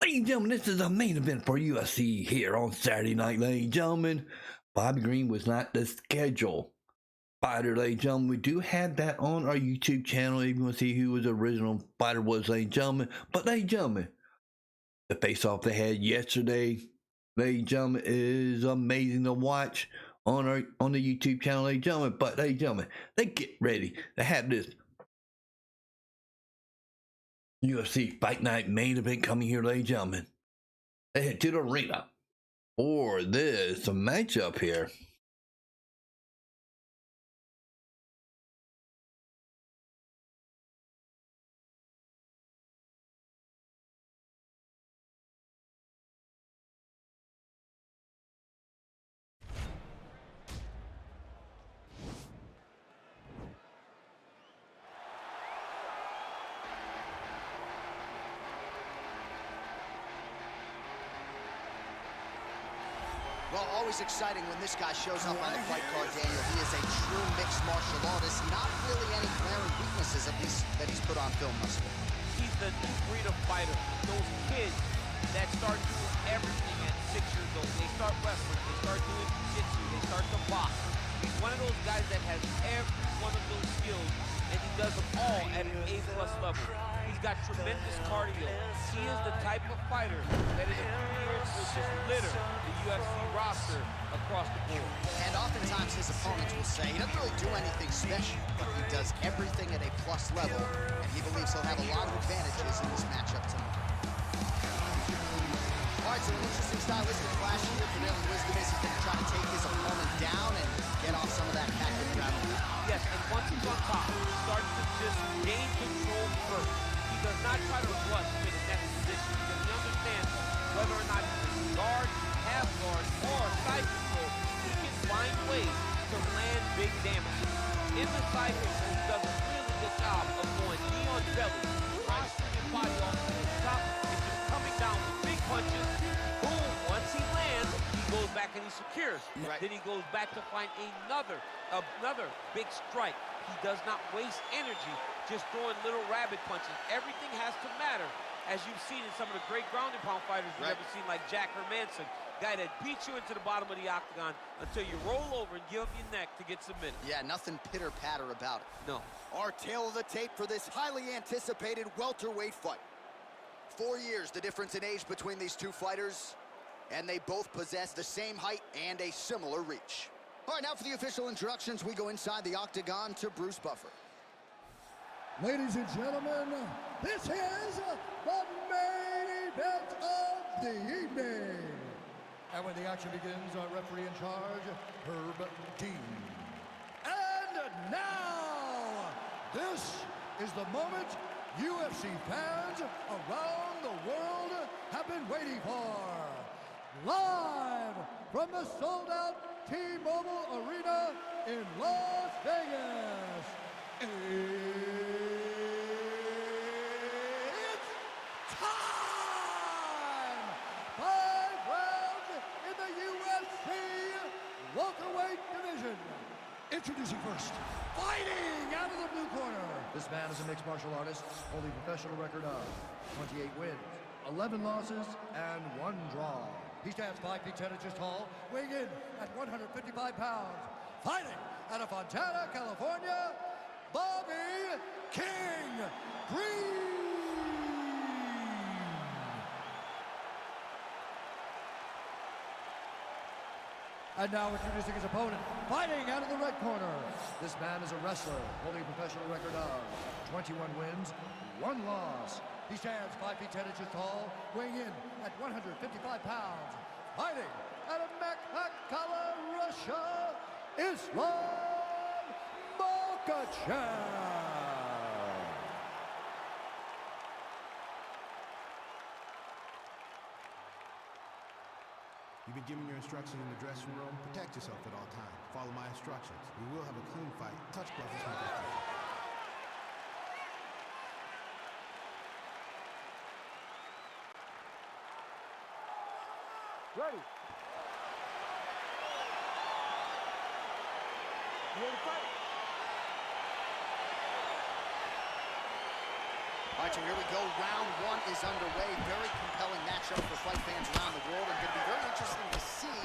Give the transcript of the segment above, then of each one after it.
Ladies and gentlemen, this is a main event for UFC here on Saturday night, ladies and gentlemen. Bobby Green was not the scheduled fighter, ladies and gentlemen. We do have that on our YouTube channel if you want to see who the original fighter was, ladies and gentlemen. But ladies and gentlemen, the face-off they had yesterday, ladies and gentlemen, is amazing to watch on the YouTube channel, ladies and gentlemen. But ladies and gentlemen, they get ready to have this UFC Fight Night main event coming here, ladies and gentlemen. They head to the arena for this matchup here. Well, always exciting when this guy shows up on the fight card, Daniel. He is a true mixed martial artist. Not really any glaring weaknesses, at least, that he's put on film thus far. He's the new breed of fighter. Those kids that start doing everything at 6 years old. They start wrestling, they start doing jiu-jitsu, they start to box. He's one of those guys that has every one of those skills, and he does them all at an A-plus level. He's got tremendous cardio. He is the type of fighter that in a few years will just litter the UFC roster across the board. And oftentimes his opponents will say he doesn't really do anything special, but he does everything at a plus level, and he believes he'll have a lot of advantages in this matchup tonight. All right, so an interesting stylistic clash here. Prevailing wisdom is he's going to try to take his opponent down and get off some of that tactic travel. Yes, and once he's on top, he starts to just gain control first. He does not try to rush to the next position because he understands whether or not he's in guard, half guard, or side control, he can find ways to land big damage. In the side control, he does a really good job of going knee on belly, posturing his body off to the top, and just coming down with big punches. Boom, once he lands, he goes back and he secures. Right. Then he goes back to find another big strike. He does not waste energy just throwing little rabbit punches. Everything has to matter, as you've seen in some of the great ground and pound fighters you've ever seen, like Jack Hermanson, guy that beats you into the bottom of the octagon until you roll over and give up your neck to get submitted. Yeah, nothing pitter-patter about it. No. Our tail of the tape for this highly anticipated welterweight fight. 4 years the difference in age between these two fighters, and they both possess the same height and a similar reach. All right, now for the official introductions, we go inside the octagon to Bruce Buffer. Ladies and gentlemen, this is the main event of the evening. And when the action begins, our referee in charge, Herb Dean. And now, this is the moment UFC fans around the world have been waiting for. Live from the sold-out T-Mobile Arena in Las Vegas. It's time! 5 rounds in the UFC welterweight division. Introducing first, fighting out of the blue corner. This man is a mixed martial artist, holding a professional record of 28 wins, 11 losses, and 1 draw. He stands 5 feet 10 inches tall, weighing in at 155 pounds. Fighting out of Fontana, California, Bobby King Green. And now introducing his opponent, fighting out of the red corner. This man is a wrestler, holding a professional record of 21 wins, 1 loss. He stands 5 feet 10 inches tall, weighing in at 155 pounds. Fighting out of Makhachev, Russia, Islam Makhachev. You've been given your instructions in the dressing room. Protect yourself at all times. Follow my instructions. We will have a clean fight. Touch gloves is my Ready. You ready to fight? All right, so here we go. Round one is underway. Very compelling matchup for fight fans around the world. And going to be very interesting to see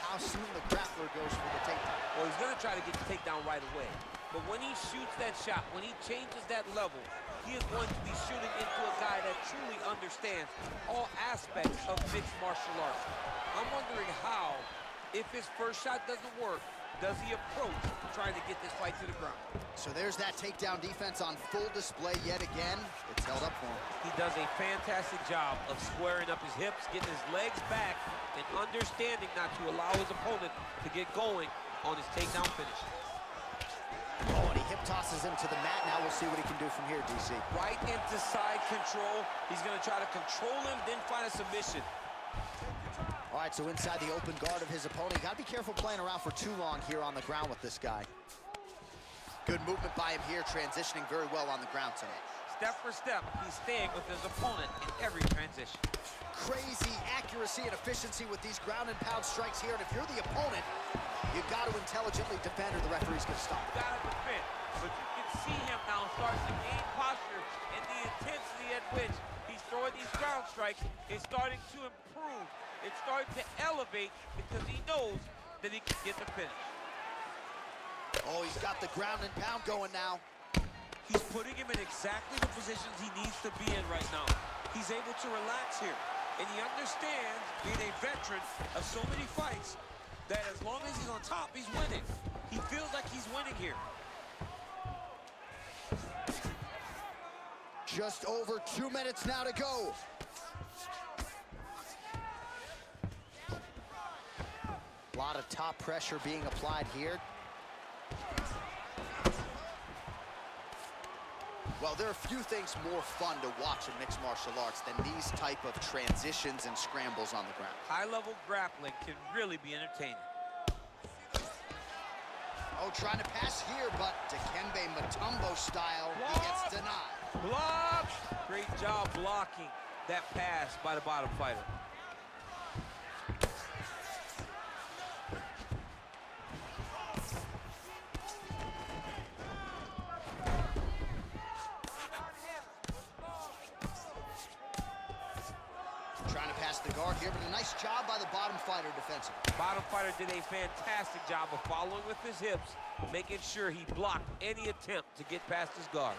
how soon the grappler goes for the takedown. Well, he's going to try to get the takedown right away. But when he shoots that shot, when he changes that level, he is going to be shooting into a guy that truly understands all aspects of mixed martial arts. I'm wondering how, if his first shot doesn't work, does he approach trying to get this fight to the ground? So there's that takedown defense on full display yet again. It's held up for him. He does a fantastic job of squaring up his hips, getting his legs back, and understanding not to allow his opponent to get going on his takedown finish. Oh, and he hip tosses him to the mat. Now we'll see what he can do from here, DC. Right into side control. He's going to try to control him, then find a submission. All right, so inside the open guard of his opponent. Got to be careful playing around for too long here on the ground with this guy. Good movement by him here, transitioning very well on the ground tonight. Step for step, he's staying with his opponent in every transition. Crazy accuracy and efficiency with these ground and pound strikes here. And if you're the opponent, you've got to intelligently defend or the referee's going to stop. You got to defend, but you can see him now starting to gain posture, and the intensity at which he's throwing these ground strikes is starting to improve. It's starting to elevate because he knows that he can get the finish. Oh, he's got the ground and pound going now. He's putting him in exactly the positions he needs to be in right now. He's able to relax here, and he understands, being a veteran of so many fights, that as long as he's on top, he's winning. He feels like he's winning here. Just over 2 minutes now to go. A lot of top pressure being applied here. Well, there are few things more fun to watch in mixed martial arts than these type of transitions and scrambles on the ground. High-level grappling can really be entertaining. Oh, trying to pass here, but Dikembe Mutombo style, he gets denied. Block! Great job blocking that pass by the bottom fighter. Trying to pass the guard here, but a nice job by the bottom fighter defensively. Bottom fighter did a fantastic job of following with his hips, making sure he blocked any attempt to get past his guard.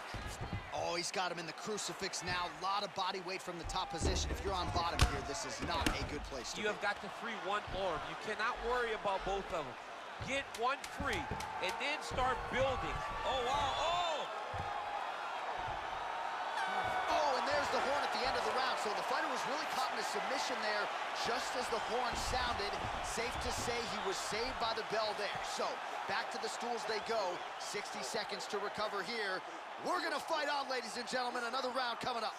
Oh, he's got him in the crucifix now. A lot of body weight from the top position. If you're on bottom here, this is not a good place to be. You have got to free one arm. You cannot worry about both of them. Get one free, and then start building. Oh, wow, oh! Oh, and there's the horn at the end of the round. So the fighter was really caught in a submission there just as the horn sounded. Safe to say he was saved by the bell there. So back to the stools they go. 60 seconds to recover here. We're going to fight on, ladies and gentlemen. Another round coming up.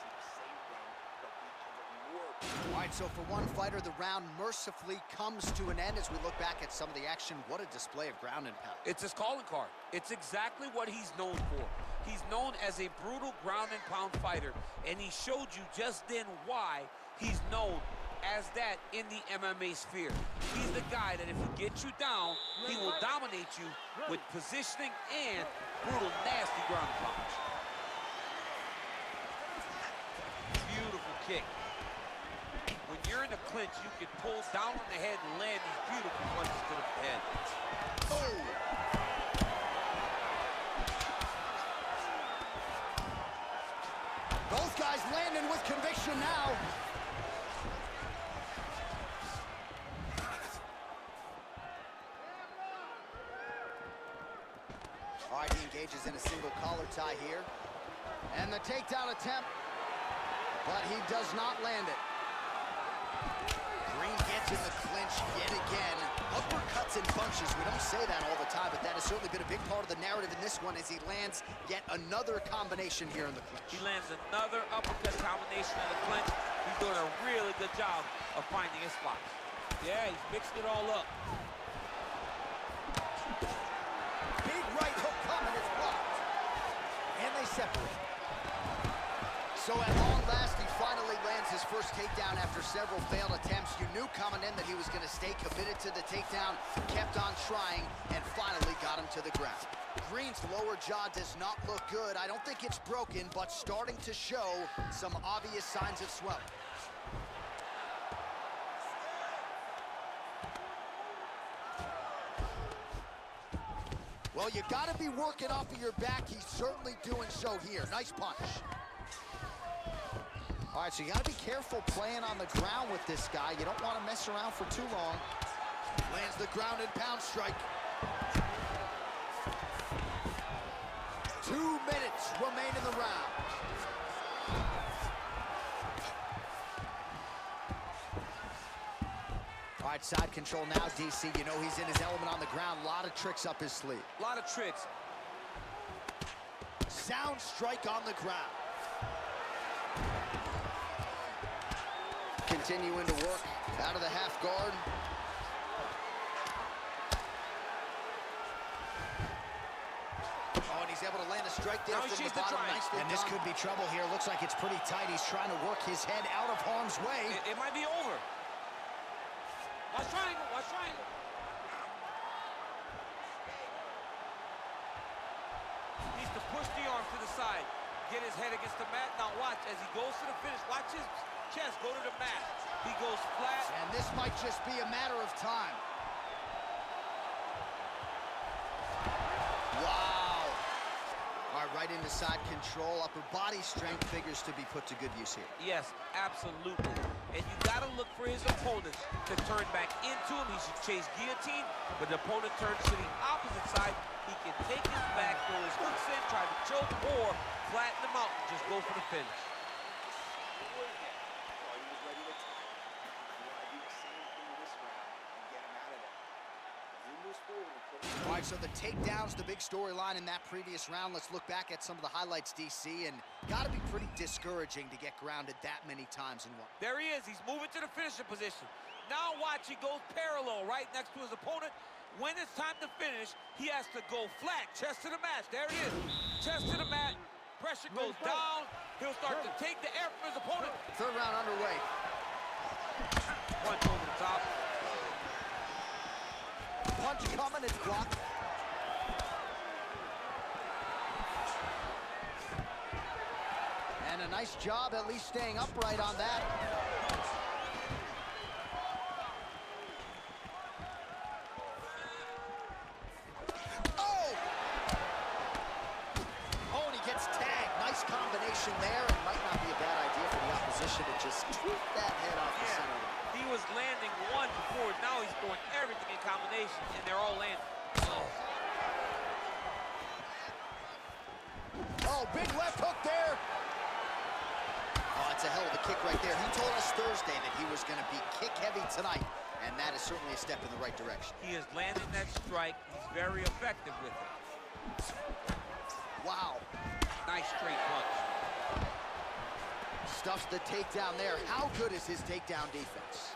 All right, so for one fighter, the round mercifully comes to an end as we look back at some of the action. What a display of ground and pound. It's his calling card. It's exactly what he's known for. He's known as a brutal ground and pound fighter, and he showed you just then why he's known as that in the MMA sphere. He's the guy that if he gets you down, he will dominate you with positioning and brutal, nasty ground and pound. Beautiful kick. When you're in a clinch, you can pull down on the head and land these beautiful punches to the head. Oh! Both guys landing with conviction now. All right, he engages in a single collar tie here. And the takedown attempt, but he does not land it. Green gets in the clinch yet again. Uppercuts in bunches. We don't say that all the time, but that has certainly been a big part of the narrative in this one as he lands yet another combination here in the clinch. He lands another uppercut combination in the clinch. He's doing a really good job of finding his spots. Yeah, he's mixed it all up. Big right hook coming, it's blocked. And they separate. So at long last, he finally lands his first takedown after several failed attempts. You knew coming in that he was going to stay committed to the takedown, kept on trying, and finally got him to the ground. Green's lower jaw does not look good. I don't think it's broken, but starting to show some obvious signs of swelling. Well, you got to be working off of your back. He's certainly doing so here. Nice punch. All right, so you got to be careful playing on the ground with this guy. You don't want to mess around for too long. Lands the ground and pound strike. 2 minutes remain in the round. All right, side control now, DC. You know he's in his element on the ground. A lot of tricks up his sleeve. A lot of tricks. Sound strike on the ground. Continuing to work out of the half guard. Oh, and he's able to land a strike there from the bottom. Nicely and this could be trouble here. Looks like it's pretty tight. He's trying to work his head out of harm's way. It might be over. Watch triangle. Watch triangle. Needs to push the arm to the side. Get his head against the mat. Now watch as he goes to the finish. Watch his chest go to the mat. He goes flat. And this might just be a matter of time. Wow. All right, right into side control. Upper body strength figures to be put to good use here. Yes, absolutely. And you got to look for his opponent to turn back into him. He should chase guillotine, but the opponent turns to the opposite side. He can take his back, throw his hooks in, try to choke, or flatten him out and just go for the finish. All right, so the takedown's the big storyline in that previous round. Let's look back at some of the highlights, DC, and got to be pretty discouraging to get grounded that many times in one. There he is. He's moving to the finishing position. Now watch, he goes parallel right next to his opponent. When it's time to finish, he has to go flat, chest to the mat. There it is. Chest to the mat. Pressure goes down. He'll start to take the air from his opponent. Third round underway. Punch over the top. Punch coming, it's blocked. And a nice job at least staying upright on that. Oh! Oh, and he gets tagged. Nice combination there. It might not be a bad idea for the opposition to just tweak that head off the center. He was landing one before. Now he's throwing everything in combination, and they're all landing. Oh, big left hook there. Oh, that's a hell of a kick right there. He told us Thursday that he was going to be kick-heavy tonight, and that is certainly a step in the right direction. He is landing that strike. He's very effective with it. Wow. Nice straight punch. Stuffs the takedown there. How good is his takedown defense?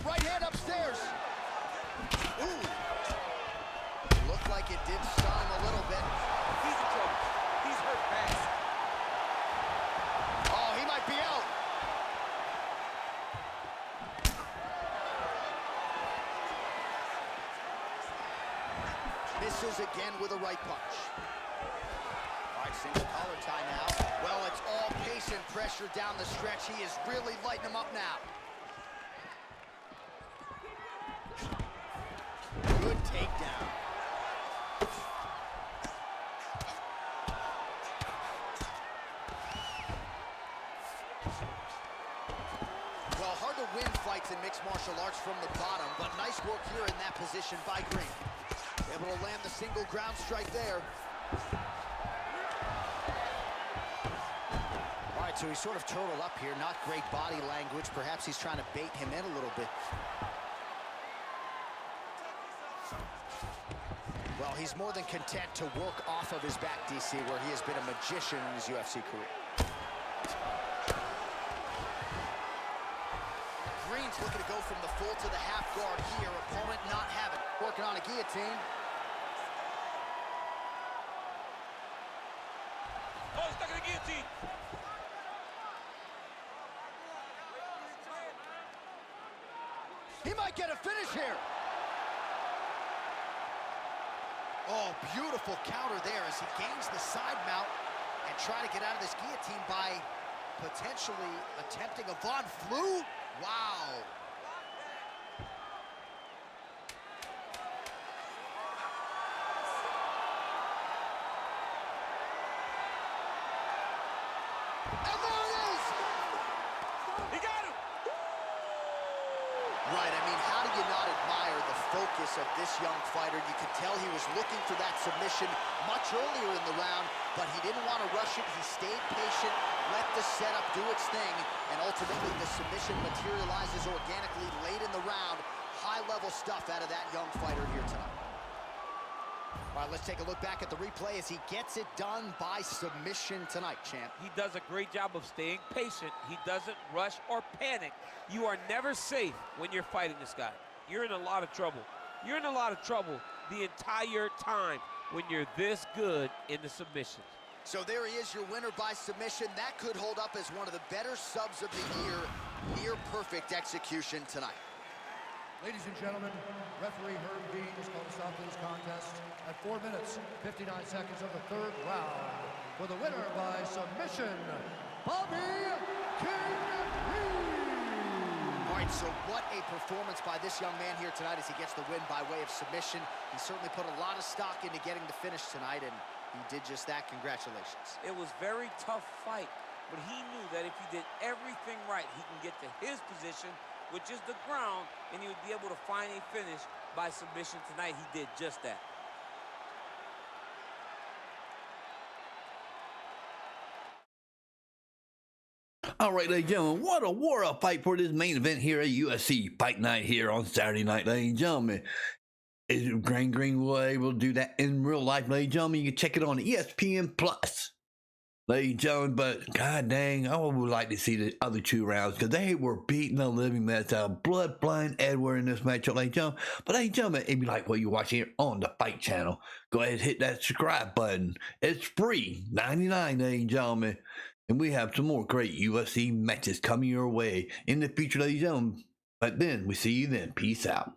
Right hand upstairs. Ooh. Looked like it did stun him a little bit. He's in trouble. He's hurt bad. Oh, he might be out. Misses again with a right punch. Single collar tie now. Well, it's all pace and pressure down the stretch. He is really lighting him up now. Good takedown. Well, hard to win fights in mixed martial arts from the bottom, but nice work here in that position by Green. Able to land the single ground strike there. So he's sort of turtled up here, not great body language. Perhaps he's trying to bait him in a little bit. Well, he's more than content to work off of his back, DC, where he has been a magician in his UFC career. Green's looking to go from the full to the half guard here. Opponent not having it. Working on a guillotine. Oh, he's stuck in the guillotine. He might get a finish here. Oh, beautiful counter there as he gains the side mount and try to get out of this guillotine by potentially attempting a Von Flue. Wow. And there it is! He got him! Right, I mean, how do you not admire the focus of this young fighter? You could tell he was looking for that submission much earlier in the round, but he didn't want to rush it. He stayed patient, let the setup do its thing, and ultimately the submission materializes organically late in the round. High-level stuff out of that young fighter here tonight. All right, let's take a look back at the replay as he gets it done by submission tonight, champ. He does a great job of staying patient. He doesn't rush or panic. You are never safe when you're fighting this guy. You're in a lot of trouble. You're in a lot of trouble the entire time when you're this good in the submissions. So there he is, your winner by submission. That could hold up as one of the better subs of the year. Near perfect execution tonight. Ladies and gentlemen, referee Herb Dean has called a stop to this contest at 4 minutes, 59 seconds of the third round. For the winner by submission, Bobby King Reed. All right, so what a performance by this young man here tonight as he gets the win by way of submission. He certainly put a lot of stock into getting the finish tonight, and he did just that. Congratulations. It was a very tough fight, but he knew that if he did everything right, he can get to his position, which is the ground, and he would be able to find a finish by submission tonight. He did just that. All right, ladies and gentlemen, what a war-up fight for this main event here at UFC Fight Night here on Saturday night, ladies and gentlemen. Is Green Greenwood able to do that in real life, ladies and gentlemen? You can check it on ESPN Plus, ladies and gentlemen. But god dang, I would like to see the other two rounds because they were beating the living mess out of Blood Blind Edward in this matchup, ladies and gentlemen. But ladies and gentlemen, if you like what you're watching here on the Fight Channel, go ahead and hit that subscribe button. It's free, $99, ladies and gentlemen. And we have some more great UFC matches coming your way in the future, ladies and gentlemen. But then, we see you then. Peace out.